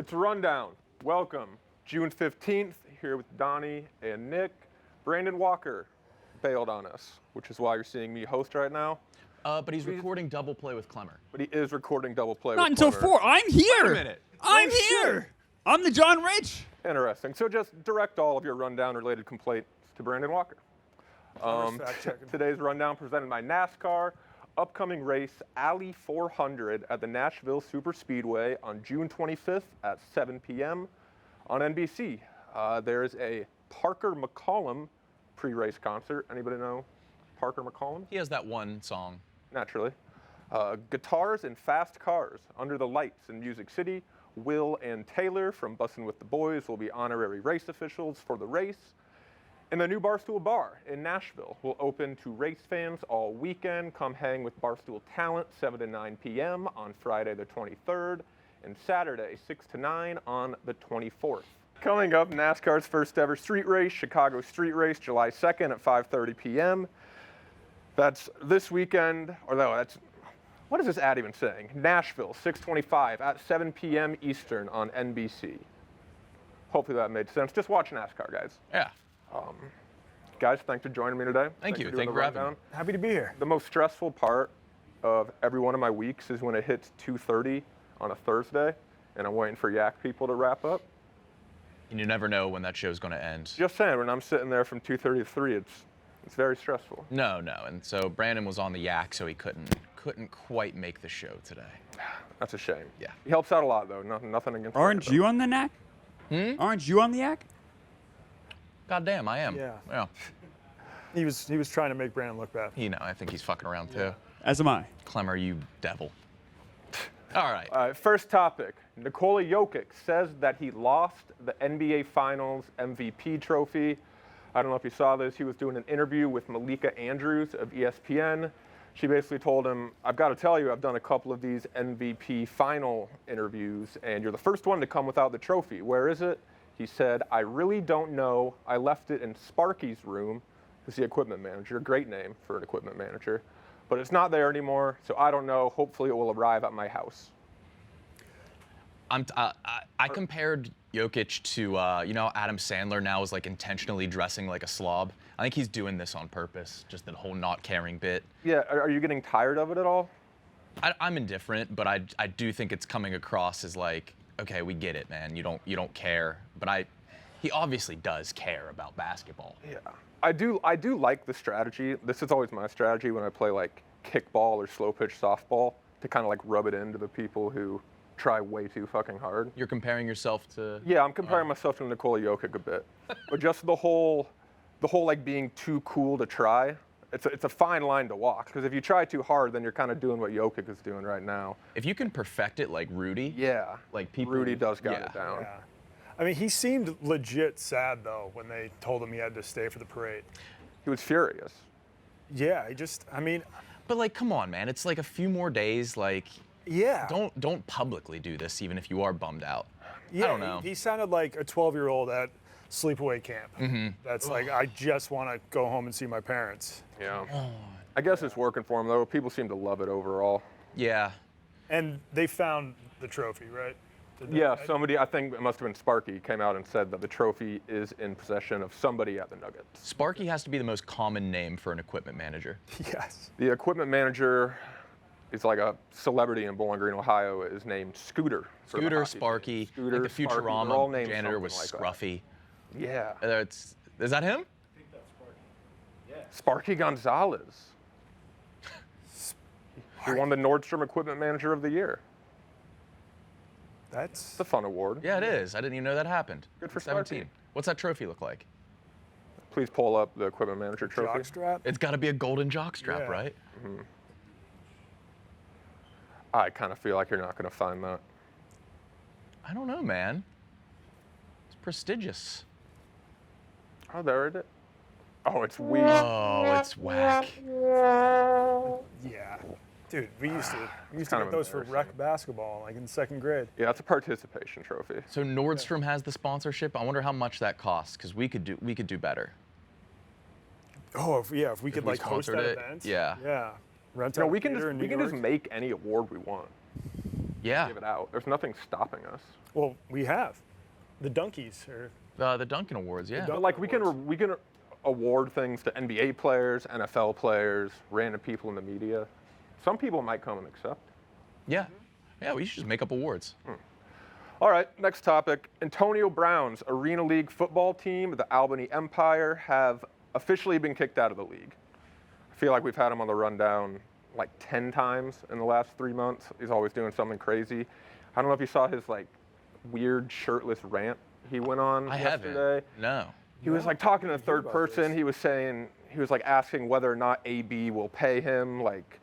It's Rundown. Welcome. June 15th, here with Donnie and Nick. Brandon Walker bailed on us, which is why you're seeing me host right now. But he's recording double play with Clemmer. But he is recording double play Not with until Clemmer. 4. I'm here. Wait a minute. I'm here. I'm the John Rich. Interesting. So just direct all of your Rundown-related complaints to Brandon Walker. Today's Rundown presented by NASCAR. Upcoming race, Alley 400 at the Nashville Superspeedway on June 25th at 7 p.m. on NBC. There's a Parker McCollum pre-race concert. Anybody know Parker McCollum? He has that one song. Naturally. Guitars and Fast Cars Under the Lights in Music City. Will and Taylor from Bussin' with the Boys will be honorary race officials for the race. And the new Barstool Bar in Nashville will open to race fans all weekend. Come hang with Barstool Talent 7 to 9 p.m. on Friday the 23rd and Saturday 6 to 9 on the 24th. Coming up, NASCAR's first ever street race, Chicago Street Race, July 2nd at 5:30 p.m. That's this weekend, or no, that's, what is this ad even saying? Nashville, 6:25 at 7 p.m. Eastern on NBC. Hopefully that made sense. Just watch NASCAR, guys. Yeah. Guys, thanks for joining me today. Thank you. doing Thank you the for having rundown. me. Happy to be here. The most stressful part of every one of my weeks is when it hits 2:30 on a Thursday, and I'm waiting for Yak people to wrap up. And you never know when that show's going to end. Just saying, when I'm sitting there from 2:30 to 3, it's very stressful. No. And so Brandon was on the yak, so he couldn't quite make the show today. That's a shame. Yeah. He helps out a lot, though. Nothing against Aren't Brandon. you on the knack? Aren't you on the yak? God damn, I am. Yeah. He was trying to make Brandon look bad. I think he's fucking around too. As am I. Clemmer, you devil. All right. All right, first topic. Nikola Jokic says that he lost the NBA Finals MVP trophy. I don't know if you saw this. He was doing an interview with Malika Andrews of ESPN. She basically told him, I've got to tell you, I've done a couple of these MVP final interviews, and you're the first one to come without the trophy. Where is it? He said, I really don't know. I left it in Sparky's room. He's the equipment manager. Great name for an equipment manager. But it's not there anymore, so I don't know. Hopefully it will arrive at my house. I compared Jokic to, Adam Sandler now is like intentionally dressing like a slob. I think he's doing this on purpose, just the whole not caring bit. Yeah, are you getting tired of it at all? I'm indifferent, but I do think it's coming across as like, okay, we get it, man. You don't care, but he obviously does care about basketball. Yeah, I do like the strategy. This is always my strategy when I play like kickball or slow pitch softball, to kind of like rub it into the people who try way too fucking hard. You're comparing yourself to? Yeah, I'm comparing myself to Nikola Jokic a bit, but just the whole like being too cool to try. It's a fine line to walk, because if you try too hard, then you're kind of doing what Jokic is doing right now. If you can perfect it like Rudy. Yeah, like people. Rudy got it down. Yeah. I mean, he seemed legit sad, though, when they told him he had to stay for the parade. He was furious. Yeah, But like, come on, man. It's like a few more days. Like, yeah. Don't publicly do this, even if you are bummed out. Yeah, I don't know. He sounded like a 12-year-old at sleepaway camp. That's like, I just want to go home and see my parents. Yeah. I guess it's working for him, though. People seem to love it overall. Yeah. And they found the trophy, right? Yeah, somebody, I think it must have been Sparky, came out and said that the trophy is in possession of somebody at the Nuggets. Sparky has to be the most common name for an equipment manager. Yes. The equipment manager is like a celebrity in Bowling Green, Ohio, is named Scooter. for the Scooter, hockey team. Sparky, Scooter, like the Sparky, they're all Futurama named janitor was something like that. Scruffy. Yeah. Is that him? Sparky Gonzalez. He won the Nordstrom Equipment Manager of the Year. That's It's a fun award. Yeah, it is. I didn't even know that happened. Good for 17. Sparky. What's that trophy look like? Please pull up the Equipment Manager trophy. jockstrap. It's got to be a golden jockstrap, Yeah. right? I kind of feel like you're not going to find that. I don't know, man. It's prestigious. Oh, there it is. Oh, it's weak. Oh, it's whack. Yeah. Dude, we used to kind get of those for embarrassing. rec basketball, like in second grade. Yeah, it's a participation trophy. So Nordstrom has the sponsorship. I wonder how much that costs, because we could do better. Oh, if we could we like host sponsored that it, event. yeah. Yeah. Rent No, out we a can theater in just New York. make any award we want. Yeah. Give it out. There's nothing stopping us. Well, we have. The Dunkies. The Duncan Awards, yeah. But like we can award things to NBA players, NFL players, random people in the media. Some people might come and accept. Yeah. Yeah, we should just make up awards. All right, next topic. Antonio Brown's Arena League football team, the Albany Empire, have officially been kicked out of the league. I feel like we've had him on the rundown like 10 times in the last 3 months. He's always doing something crazy. I don't know if you saw his like weird shirtless rant he went on yesterday. No. He was like talking in the third about person. this. He was saying, he was like asking whether or not AB will pay him. Like,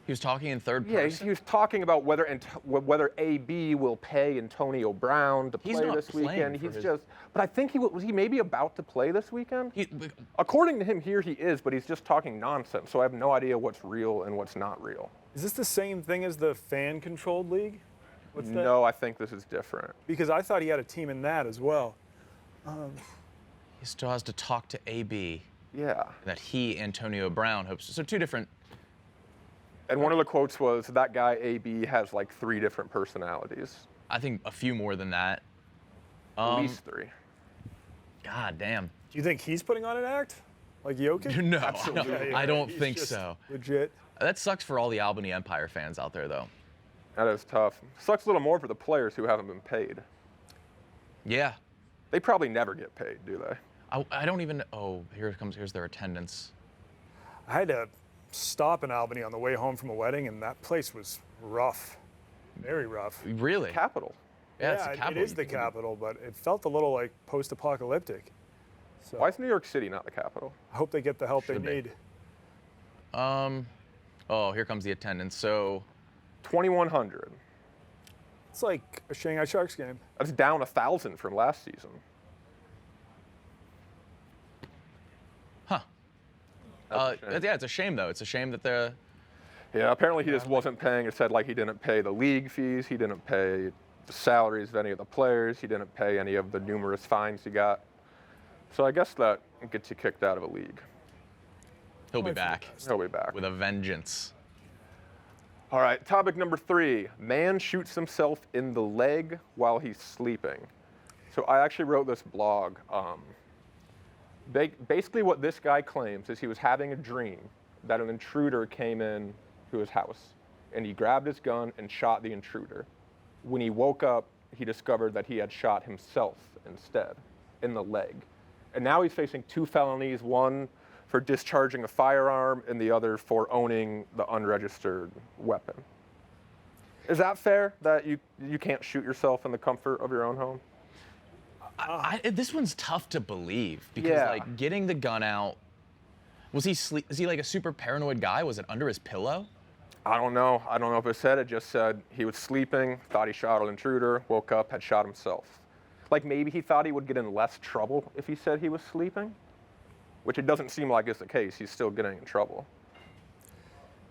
He was talking in third yeah, person. he was talking about whether AB will pay Antonio Brown to He's play not this playing weekend. for He's his- just, but I think was he maybe about to play this weekend? He- According to him, here he is, but he's just talking nonsense. So I have no idea what's real and what's not real. Is this the same thing as the fan-controlled league? What's that? No, I think this is different. Because I thought he had a team in that as well. he still has to talk to AB. Yeah. That he, Antonio Brown, hopes. So two different. And one of the quotes was, that guy AB has like 3 different personalities. I think a few more than that. At least 3. God damn. Do you think he's putting on an act? Like Jokic? No, Absolutely. no, Yeah, I don't he's think just so. Legit. That sucks for all the Albany Empire fans out there, though. That is tough. Sucks a little more for the players who haven't been paid. Yeah. They probably never get paid, do they? I don't even. Oh, here's their attendance. I had to stop in Albany on the way home from a wedding, and that place was rough. Very rough. Really? Capital. Yeah, it's the it capital. is the capital, but it felt a little like post-apocalyptic. So Why is New York City not the capital? I hope they get the help Should they be. need. Oh, here comes the attendance. So 2,100. It's like a Shanghai Sharks game. That's down 1,000 from last season. Huh. That's a shame. Yeah, it's a shame though. It's a shame that the. Yeah, apparently he just wasn't paying. It said like he didn't pay the league fees. He didn't pay the salaries of any of the players. He didn't pay any of the numerous fines he got. So I guess that gets you kicked out of a league. He'll be Might be the back best. He'll be back. with a vengeance. All right, topic number 3. Man shoots himself in the leg while he's sleeping. So I actually wrote this blog. Basically what this guy claims is he was having a dream that an intruder came in to his house, and he grabbed his gun and shot the intruder. When he woke up, he discovered that he had shot himself instead, in the leg. And now he's facing 2 felonies, one for discharging a firearm and the other for owning the unregistered weapon. Is that fair that you can't shoot yourself in the comfort of your own home? This one's tough to believe because Yeah. like getting the gun out. Was he is he like a super paranoid guy? Was it under his pillow? I don't know. I don't know if it said. It just said he was sleeping, thought he shot an intruder, woke up, had shot himself. Like maybe he thought he would get in less trouble if he said he was sleeping, which it doesn't seem like is the case. He's still getting in trouble.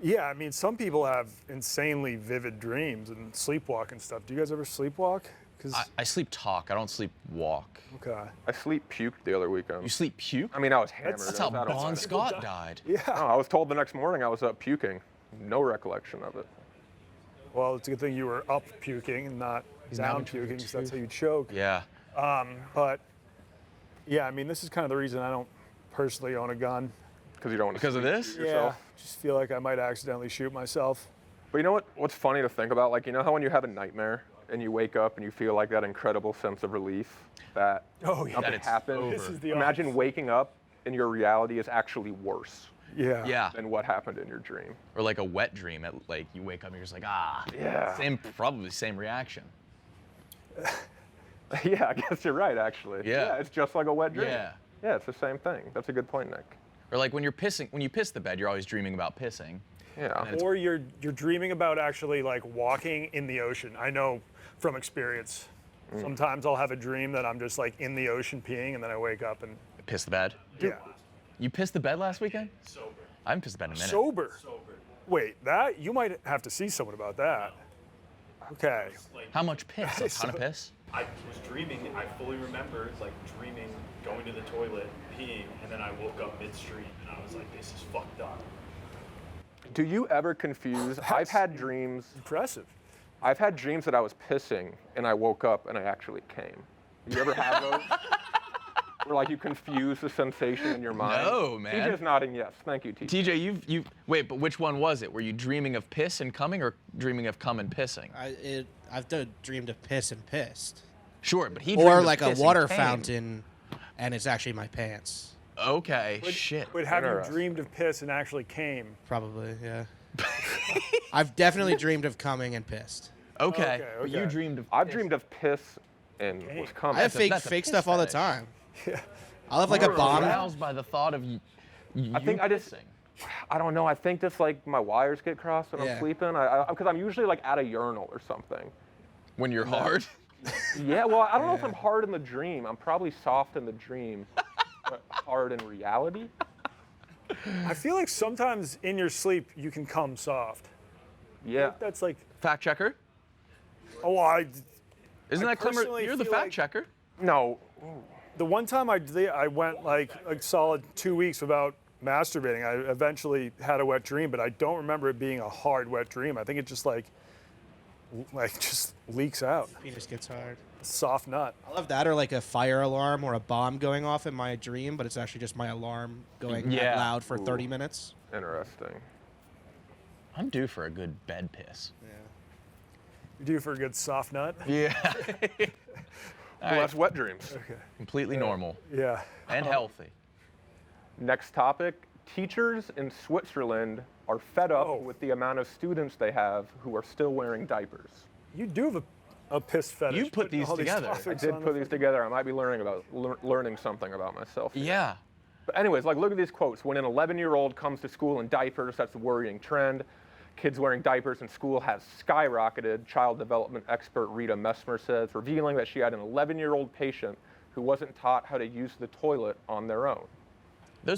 Yeah, I mean, some people have insanely vivid dreams and sleepwalk and stuff. Do you guys ever sleepwalk? Because I sleep talk. I don't sleep walk. okay. I sleep puked the other weekend. You sleep puke? I mean, I was hammered. That's I how was out of Bon line. Scott died. Yeah. No, I was told the next morning I was up puking. No recollection of it. Well, it's a good thing you were up puking and not now down puking, because that's how you choke. Yeah. But yeah, I mean, this is kind of the reason I don't personally own a gun. Because you don't want to Because of sleep this? yourself. Yeah, just feel like I might accidentally shoot myself. But you know what's funny to think about? Like, you know how when you have a nightmare and you wake up and you feel like that incredible sense of relief that Oh, yeah. nothing That it's happened? over. This is the Imagine waking up and your reality is actually worse Yeah. Yeah. than what happened in your dream. Or like a wet dream. Like you wake up and you're just like, ah. Yeah. Probably same reaction. Yeah, I guess you're right, actually. Yeah. It's just like a wet dream. Yeah. Yeah, it's the same thing. That's a good point, Nick. Or like when you piss the bed, you're always dreaming about pissing. Yeah. And Or you're dreaming about actually like walking in the ocean. I know from experience. Sometimes I'll have a dream that I'm just like in the ocean peeing, and then I wake up and Piss the bed. yeah. You pissed the bed last weekend? Sober. I haven't pissed the bed in a minute. Sober. Wait, that you might have to see someone about that. Okay. How much piss? A ton of piss? I was dreaming, I fully remember like dreaming, going to the toilet, peeing, and then I woke up midstream and I was like, this is fucked up. Do you ever confuse? I've had dreams. Impressive. I've had dreams that I was pissing and I woke up and I actually came. You ever have those? Where like you confuse the sensation in your mind? No, man. TJ's nodding yes. Thank you, TJ. TJ, wait, but which one was it? Were you dreaming of piss and coming, or dreaming of cum and pissing? I've dreamed of piss and pissed. Sure, but he dreamed Or of like a piss and water came. fountain, and it's actually my pants. Okay, shit. But have you Interesting. dreamed of piss and actually came? Probably, yeah. I've definitely dreamed of coming and pissed. Okay, Okay, but you okay. dreamed of. I've piss. dreamed of piss and was coming. I have fake that's a fake piss stuff all the fetish. time. I'll have like a You're bomb. aroused by the thought of you I think I just- pissing. I don't know. I think just like my wires get crossed when Yeah. I'm sleeping. Because I'm usually like at a urinal or something. When you're hard. Yeah. Well, I don't know if I'm hard in the dream. I'm probably soft in the dream, but hard in reality. I feel like sometimes in your sleep you can come soft. Yeah. That's like, Fact checker. oh, Isn't I that Clemmer? personally You're the feel fact like- checker. No. the one time I went like a solid 2 weeks without masturbating. I eventually had a wet dream, but I don't remember it being a hard wet dream. I think it just like just leaks out. Penis gets hard. Soft nut. I love that, or like a fire alarm or a bomb going off in my dream, but it's actually just my alarm going Yeah. out loud for Ooh. 30 minutes. Interesting. I'm due for a good bed piss. You do for a good soft nut. Yeah. Well, that's wet dreams. Completely normal Yeah. and healthy. Next topic. Teachers in Switzerland are fed up Oh. with the amount of students they have who are still wearing diapers. You do have a piss fetish. You put putting these all together. I I topics did on put the- these together. I might be learning something about myself. here. Yeah. But anyways, like look at these quotes. When an 11-year-old comes to school in diapers, that's a worrying trend. Kids wearing diapers in school has skyrocketed, child development expert Rita Messmer says, revealing that she had an 11-year-old patient who wasn't taught how to use the toilet on their own. The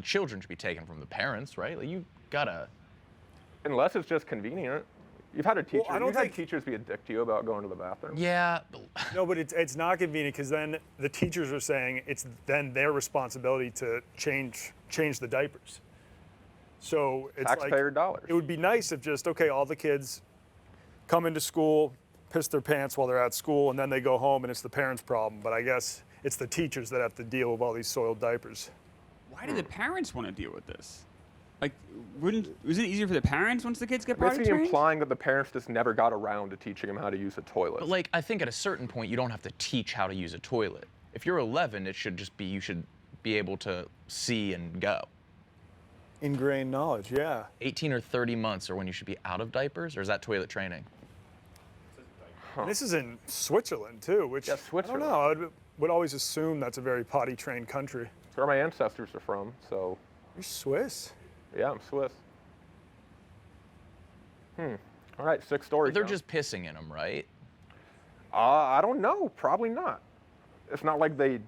children should be taken from the parents, right? Like you gotta. Unless it's just convenient. You've had a teacher. I don't you've had think- teachers be a dick to you about going to the bathroom. Yeah. No, but it's not convenient because then the teachers are saying it's then their responsibility to change the diapers. So it's Taxpayer like dollars. it would be nice if just all the kids come into school, piss their pants while they're at school, and then they go home and it's the parents' problem. But I guess it's the teachers that have to deal with all these soiled diapers. Why do the parents want to deal with this? Like, isn't it easier for the parents once the kids get potty Basically trained? implying that the parents just never got around to teaching them how to use a toilet. But like, I think at a certain point, you don't have to teach how to use a toilet. If you're 11, it should just be you should be able to see and go. Ingrained knowledge, yeah. 18 or 30 months are when you should be out of diapers, or is that toilet training? And this is in Switzerland too, which Yeah, I Switzerland. don't know. I would always assume that's a very potty trained country. It's where my ancestors are from, so You're Swiss. yeah, I'm Swiss. All right, 6 stories. But they're now. just pissing in them, right? I don't know. Probably not. It's not like they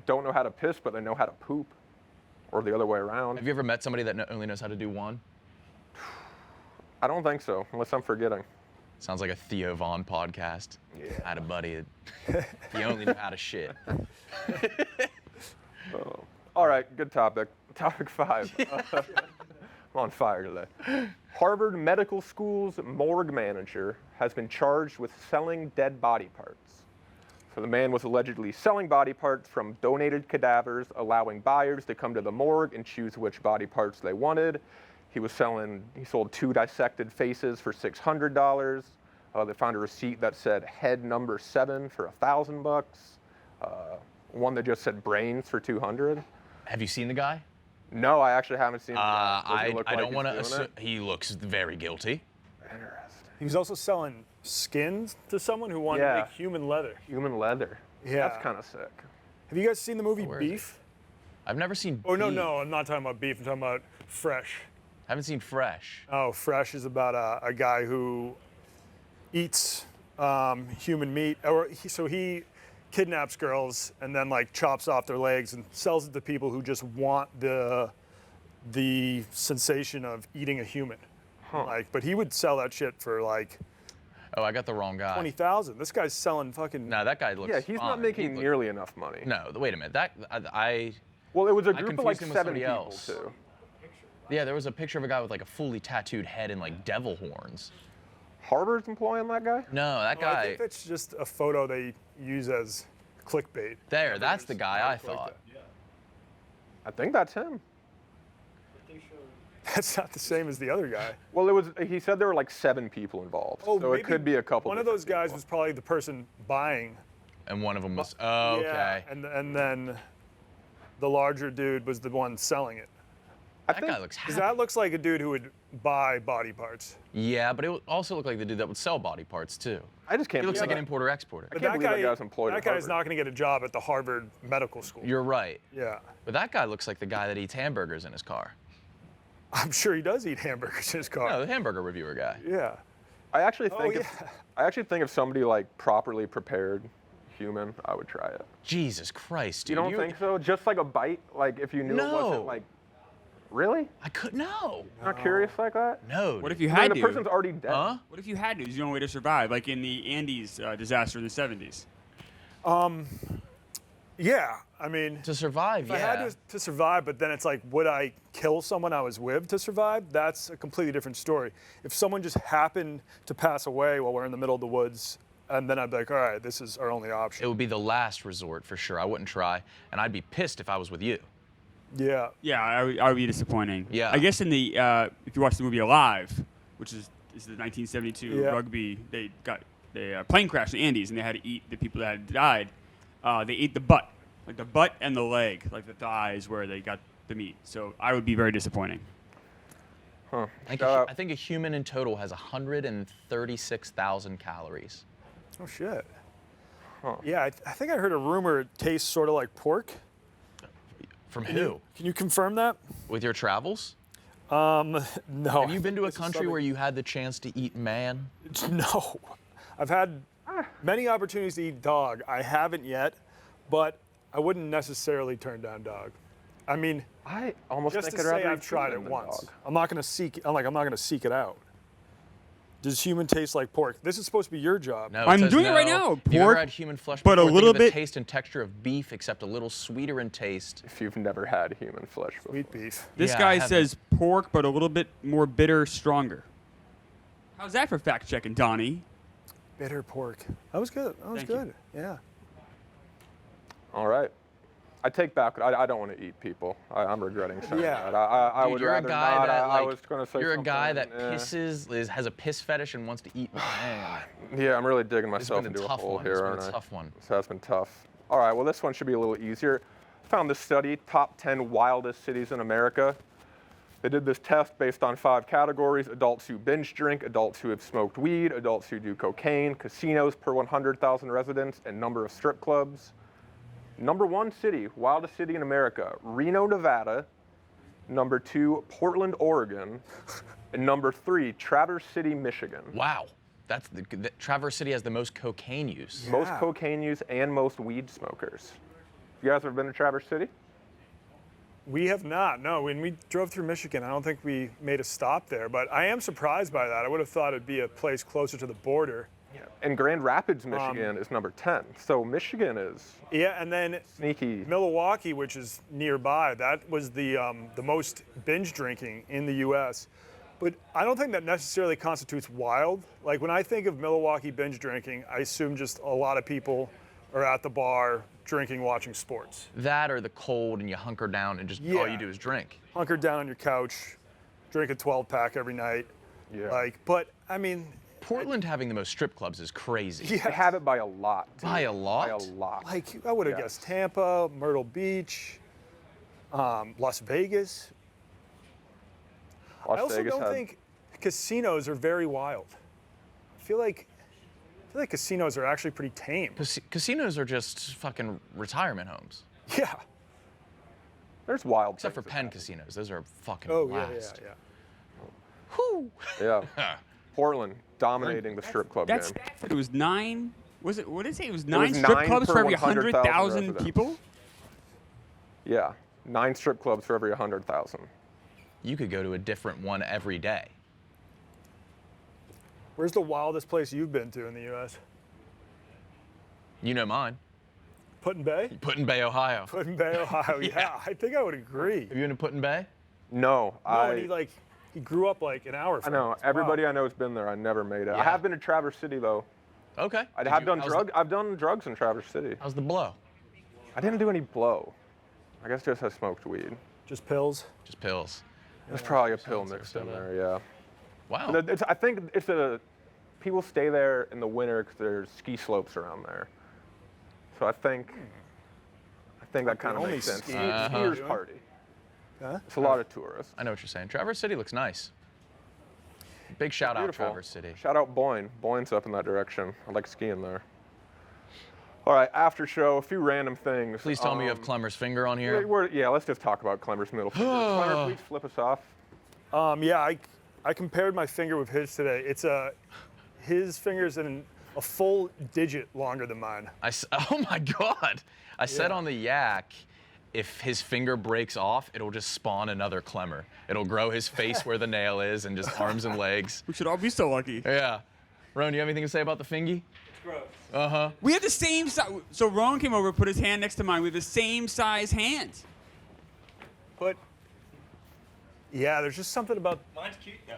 don't know how to piss, but they know how to poop, or the other way around. Have you ever met somebody that only knows how to do one? I don't think so, unless I'm forgetting. Sounds like a Theo Vaughn podcast. Yeah. I had a buddy. He only knew how to shit. All right, good topic. Topic 5. I'm on fire today. Harvard Medical School's morgue manager has been charged with selling dead body parts. So the man was allegedly selling body parts from donated cadavers, allowing buyers to come to the morgue and choose which body parts they wanted. He sold 2 dissected faces for $600. They found a receipt that said head number 7 for $1,000. One that just said brains for $200. Have you seen the guy? No, I actually haven't seen him. Does he I look like don't he's want to doing assume. it? He looks very guilty. Interesting. He was also selling skins to someone who wanted to Yeah. make human leather. Human leather. Yeah. That's kind of sick. Have you guys seen the movie Where is it? Beef? I've never seen. Oh, no, Beef. no, I'm not talking about Beef. I'm talking about Fresh. Haven't seen Fresh. Oh, Fresh is about a guy who eats human meat. So he kidnaps girls and then like chops off their legs and sells it to people who just want the sensation of eating a human. Like, but he would sell that shit for like Oh, I got the wrong guy. 20,000. This guy's selling fucking. No, that guy looks. Yeah, he's not fine. making He look- nearly enough money. No, wait a minute. I Well, it was a I group of like confused him with 7 somebody people else. too. Yeah, there was a picture of a guy with like a fully tattooed head and like devil horns. Harvard's employing that guy? No, that I guy. think that's just a photo they use as clickbait. There, that's the guy I like thought. Yeah. I think that's him. But they showed. That's not the same as the other guy. Well, he said there were like 7 people involved, so maybe it could be a couple. One of those different guys people. was probably the person buying. And one of them was. Oh, okay. Yeah, and then the larger dude was the one selling it. That guy looks Because happy. that looks like a dude who would buy body parts. Yeah, but it would also look like the dude that would sell body parts too. I just can't. He looks like believe an that. importer-exporter. I can't believe that guy's employed That at guy's Harvard. not going to get a job at the Harvard Medical School. You're right. Yeah. But that guy looks like the guy that eats hamburgers in his car. I'm sure he does eat hamburgers in his car. No, the hamburger reviewer guy. Yeah. I actually Oh, think yeah. I actually think if somebody like properly prepared human, I would try it. Jesus Christ, You dude. don't think so? Just like a bite, like if you knew it No. wasn't like. Really? I could no. Not curious like that? No. What if dude. you I mean, had the to? person's already dead. Huh? What if you had to? It's the only way to survive, like in the Andes disaster in the 70s. Yeah. I mean, To survive, if yeah. I had to survive, but then it's like, would I kill someone I was with to survive? That's a completely different story. If someone just happened to pass away while we're in the middle of the woods, and then I'd be like, all right, this is our only option. It would be the last resort for sure. I wouldn't try, and I'd be pissed if I was with you. Yeah. Yeah, I would be disappointing. Yeah. I guess in the if you watch the movie Alive, which is the 1972 Yeah. rugby, they got the plane crash in the Andes, and they had to eat the people that had died. They ate the butt, like the butt and the leg, like the thighs where they got the meat. So I would be very disappointing. Huh. I think a human in total has 136,000 calories. Oh, shit. Huh. Yeah, I think I heard a rumor it tastes sort of like pork. From who? Can you confirm that? With your travels? No. Have you been to a This is country where you had the chance to eat man? No. I've had many opportunities to eat dog. I haven't yet, but I wouldn't necessarily turn down dog. I mean, I almost just think to I'd rather say eat I've tried it human than once. dog. I'm not going to seek it out. Does human taste like pork? This is supposed to be your job. No, it I'm says doing it right no. now. If you've ever Pork, had human flesh but a before, think little of the bit- taste and texture of beef, except a little sweeter in taste. If you've never had human flesh before. Sweet beef. This Yeah, I guy haven't. says pork, but a little bit more bitter, stronger. How's that for fact checking, Donnie? Bitter pork. That was good. That was Thank you. good. Yeah. All right. I take back. I don't want to eat people. I'm regretting saying Yeah. that. I Dude, would you're a rather guy not. that I like, was going to say you're a guy that something, has a piss fetish and wants to eat man. Yeah, I'm really digging This has myself been into a a tough hole one. here, It's been aren't a I? tough one. This has been tough. All right, well, this one should be a little easier. Found this study, top 10 wildest cities in America. They did this test based on 5 categories: adults who binge drink, adults who have smoked weed, adults who do cocaine, casinos per 100,000 residents, and number of strip clubs. Number 1 city, wildest city in America, Reno, Nevada. Number 2, Portland, Oregon. And number 3, Traverse City, Michigan. Wow. That's Traverse City has the most cocaine use. Most Yeah. cocaine use and most weed smokers. You guys ever been to Traverse City? We have not. No, when we drove through Michigan, I don't think we made a stop there. But I am surprised by that. I would have thought it'd be a place closer to the border. And Grand Rapids, Michigan is number 10. So Michigan is Yeah, and then sneaky. Milwaukee, which is nearby, that was the most binge drinking in the U.S. But I don't think that necessarily constitutes wild. Like when I think of Milwaukee binge drinking, I assume just a lot of people are at the bar drinking, watching sports. That or the cold and you hunker down and just all Yeah. you do is drink. Hunkered down on your couch, drink a 12-pack every night. Yeah. Like, but I mean, Portland having the most strip clubs is crazy. They have it by a lot. dude. By a lot? By a lot. like I would have Yes. guessed Tampa, Myrtle Beach, Las Vegas. Las I also Vegas don't had- think casinos are very wild. I feel like casinos are actually pretty tame. Casinos are just fucking retirement homes. Yeah. There's wild. Except for things Penn that casinos. Those are fucking Oh yeah, blast. yeah. Whew. happen. Yeah. Portland dominating the strip club That's game. it was 9. Was it? What did it say? It was was 9 strip 9 clubs per for every 100,000 100,000 residents. people. Yeah. 9 strip clubs for every 100,000. You could go to a different one every day. Where's the wildest place you've been to in the U.S.? You know mine. Put in Bay? Put in Bay, Ohio. Put in Bay, Ohio. Yeah, I think I would agree. Have you been to Put in Bay? No, No, and he he grew up like an hour I from know. us. Everybody Wow. I know has been there. I never made it. I Yeah. have been to Traverse City though. Okay. I've How's done drugs in Traverse City. How's the blow? I didn't do any blow. I guess just I smoked weed. Just pills. Just pills. There's probably a pill sounds like mixed in so, there, yeah. Wow. But I think people stay there in the winter because there's ski slopes around there. So I think that kind of only makes sense. ski- Skiers party. Huh? It's a lot of tourists. I know what you're saying. Traverse City looks nice. Big shout out Beautiful. Traverse City. Shout out Boyne. Boyne's up in that direction. I like skiing there. All right, after show, a few random things. Please tell me you have Clemmer's finger on here. Yeah, let's just talk about Clemmer's middle finger. Clemmer, please flip us off. Yeah, I compared my finger with his today. It's his finger's in a full digit longer than mine. Oh my God. I said Yeah. on the yak, if his finger breaks off, it'll just spawn another Clemmer. It'll grow his face where the nail is and just arms and legs. We should all be so lucky. Yeah. Ron, you have anything to say about the fingy? Uh-huh. We have the same size. So Rowan came over, put his hand next to mine. We have the same size hands. But yeah, there's just something about. Mine's cute though.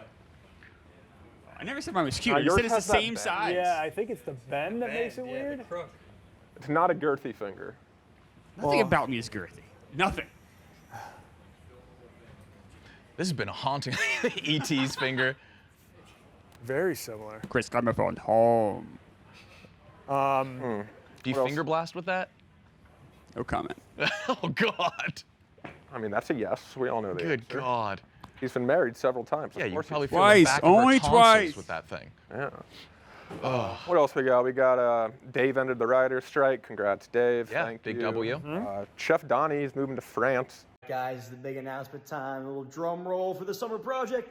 I never said mine was cute. You yours said it's the has that same bend. size. Yeah, I think it's the bend that makes it weird. It's not a girthy finger. Nothing about me is girthy. Nothing. This has been a haunting ET's finger. Very similar. Chris Clemmer phone home. Do you What finger else? blast with that? No comment. Oh God. I mean, that's a yes. We all know the Good answer. God. He's been married several times. Yeah, Of you course probably he's- feel the Twice, back of her only tonsils twice. with that thing. Yeah. What else we got? We got Dave ended the writer's strike. Congrats, Dave. Yeah, Thank big you. W. Chef Donnie is moving to France. Guys, the big announcement time. A little drum roll for the summer project.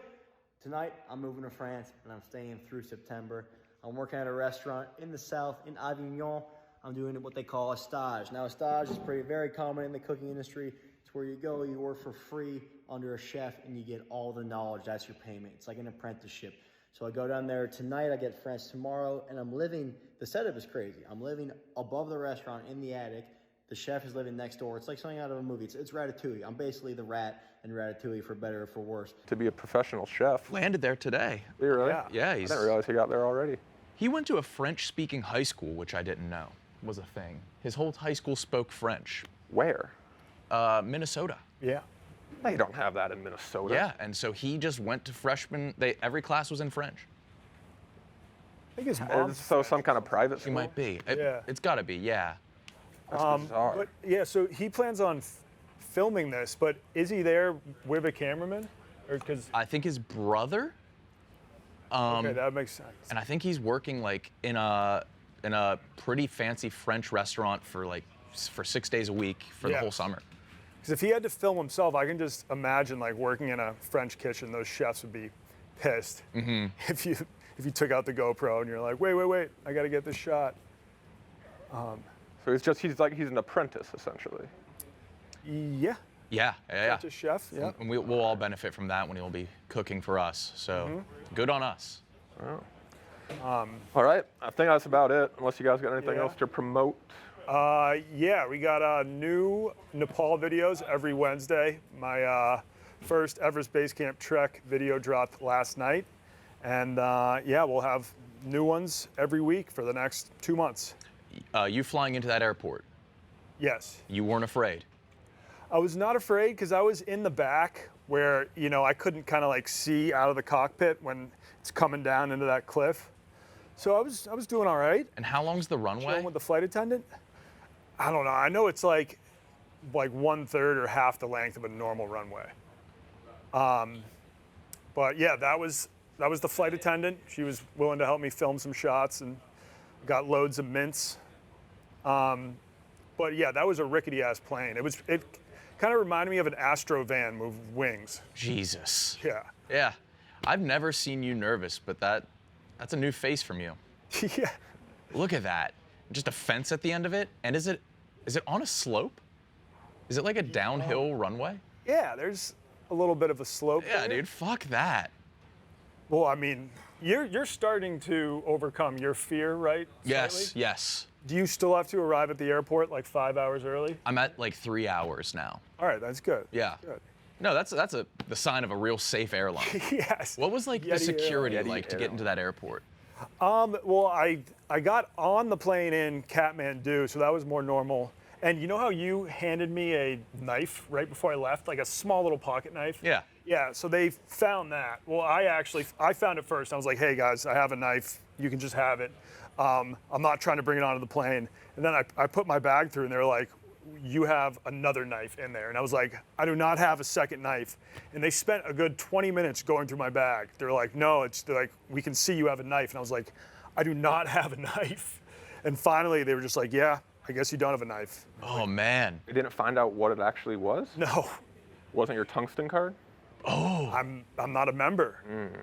Tonight, I'm moving to France, and I'm staying through September. I'm working at a restaurant in the south, in Avignon. I'm doing what they call a stage. Now, a stage is very common in the cooking industry. It's where you go, you work for free under a chef, and you get all the knowledge. That's your payment. It's like an apprenticeship. So I go down there tonight, I get France tomorrow, and I'm living, the setup is crazy. I'm living above the restaurant in the attic. The chef is living next door. It's like something out of a movie. It's Ratatouille. I'm basically the rat in Ratatouille, for better or for worse. To be a professional chef. Landed there today. You really? Yeah. Yeah, I he's. didn't realize he got there already. He went to a French-speaking high school, which I didn't know was a thing. His whole high school spoke French. Where? Minnesota. Yeah. They don't have that in Minnesota. Yeah, and so he just went to freshman. Every class was in French. I think his mom. So some kind of private He school? might be. Yeah. It's got to be. Yeah. That's bizarre. But yeah, so he plans on filming this, but is he there with a cameraman? Or because I think his brother. okay, that makes sense. And I think he's working like in a pretty fancy French restaurant for 6 days a week for the Yeah. whole summer. Because if he had to film himself, I can just imagine like working in a French kitchen. Those chefs would be pissed if you took out the GoPro and you're like, wait, I got to get this shot. So he's an apprentice essentially. Yeah, Yeah. just a chef. Yeah. And we'll all benefit from that when he'll be cooking for us. So good on us. All right, I think that's about it. Unless you guys got anything Yeah. else to promote. Yeah, we got new Nepal videos every Wednesday. My first Everest Base Camp Trek video dropped last night. And yeah, we'll have new ones every week for the next 2 months. You flying into that airport, Yes. you weren't afraid. I was not afraid because I was in the back where, I couldn't kind of like see out of the cockpit when it's coming down into that cliff. So I was doing all right. And how long's the runway? Chilling with the flight attendant. I don't know. I know it's like 1/3 or half the length of a normal runway. But yeah, that was the flight attendant. She was willing to help me film some shots and got loads of mints. But yeah, that was a rickety ass plane. It kind of reminded me of an Astro van with wings. Jesus. Yeah. Yeah. I've never seen you nervous, but that's a new face from you. Yeah. Look at that. Just a fence at the end of it. And is it on a slope? Is it like a downhill runway? Yeah, there's a little bit of a slope Yeah, there. dude. Fuck that. Well, I mean, you're starting to overcome your fear, right? Yes, Slightly? yes. Do you still have to arrive at the airport like 5 hours early? I'm at like 3 hours now. All right, that's good. Yeah. Good. No, that's the sign of a real safe airline. Yes. What was like the Yeti security Airline. like to get into that airport? Well, I got on the plane in Kathmandu, so that was more normal. And you know how you handed me a knife right before I left, like a small little pocket knife? Yeah. Yeah, so they found that. Well, I found it first. I was like, hey guys, I have a knife. You can just have it. I'm not trying to bring it onto the plane. And then I put my bag through and they're like, you have another knife in there. And I was like, I do not have a second knife. And they spent a good 20 minutes going through my bag. They're like, no, they're like, we can see you have a knife. And I was like, I do not have a knife. And finally they were just like, yeah, I guess you don't have a knife. Oh man. They didn't find out what it actually was? No, Wasn't your tungsten card? Oh. I'm not a member.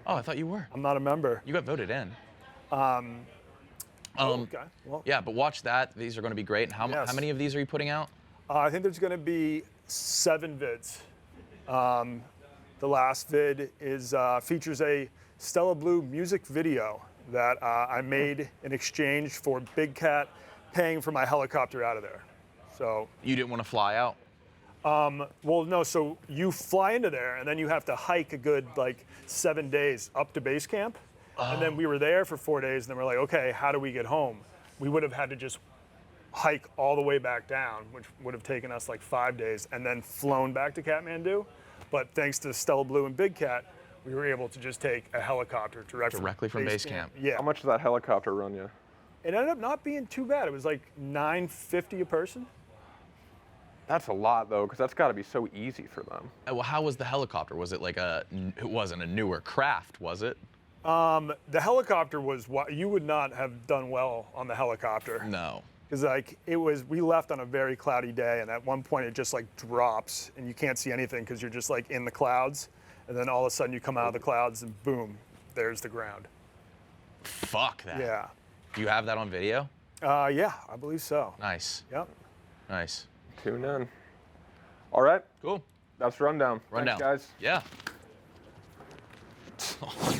Oh, I thought you were. I'm not a member. You got voted in. Okay. Well, Yeah, but watch that. These are going to be great. And how Yes. many of these are you putting out? I think there's going to be 7 vids. The last vid features a Stella Blue music video that I made in exchange for Big Cat paying for my helicopter out of there. So, You didn't want to fly out? well, no, so you fly into there and then you have to hike a good 7 days up to base camp. And then we were there for 4 days and then we're like, okay, how do we get home? We would have had to just hike all the way back down, which would have taken us 5 days, and then flown back to Kathmandu. But thanks to Stella Blue and Big Cat, we were able to just take a helicopter Directly from base camp. Yeah. How much did that helicopter run you? It ended up not being too bad. It was like $950 a person. That's a lot though, because that's got to be so easy for them. Well, how was the helicopter? Was it it wasn't a newer craft, was it? The helicopter was you would not have done well on the helicopter. No. Because we left on a very cloudy day, and at one point it just drops, and you can't see anything because you're just in the clouds, and then all of a sudden you come out of the clouds, and boom, there's the ground. Fuck that. Yeah. Do you have that on video? Yeah, I believe so. Nice. Yep. Nice. Tune in. All right, Cool. that's Rundown. Rundown. Thanks, guys. Yeah.